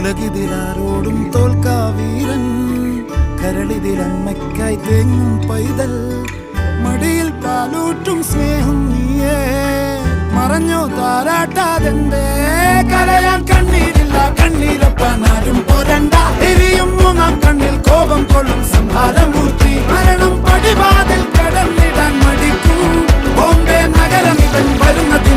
ഉലകിതിലാരോടും തോൽക്കാ വീരൻ, കരളിതിലമ്മയ്ക്കായി തേങ്ങും പൈതൽ, മടിയിൽ പാലൂറ്റും സ്നേഹം നീയേ. മറഞ്ഞോ താരാട്ടാതെന്തേ കരയാൻ കണ്ണീരില്ല, കണ്ണീരപ്പാൻ ആരും പോരണ്ട. എരിയും മൂന്നാം കണ്ണിൽ കോപം കൊള്ളും സംഹാരമൂർത്തി, മരണം പടിവാതിൽ കടന്നിടാൻ മടിക്കും. ബോംബെ നഗരം ഇവൻ വരുന്നതിന്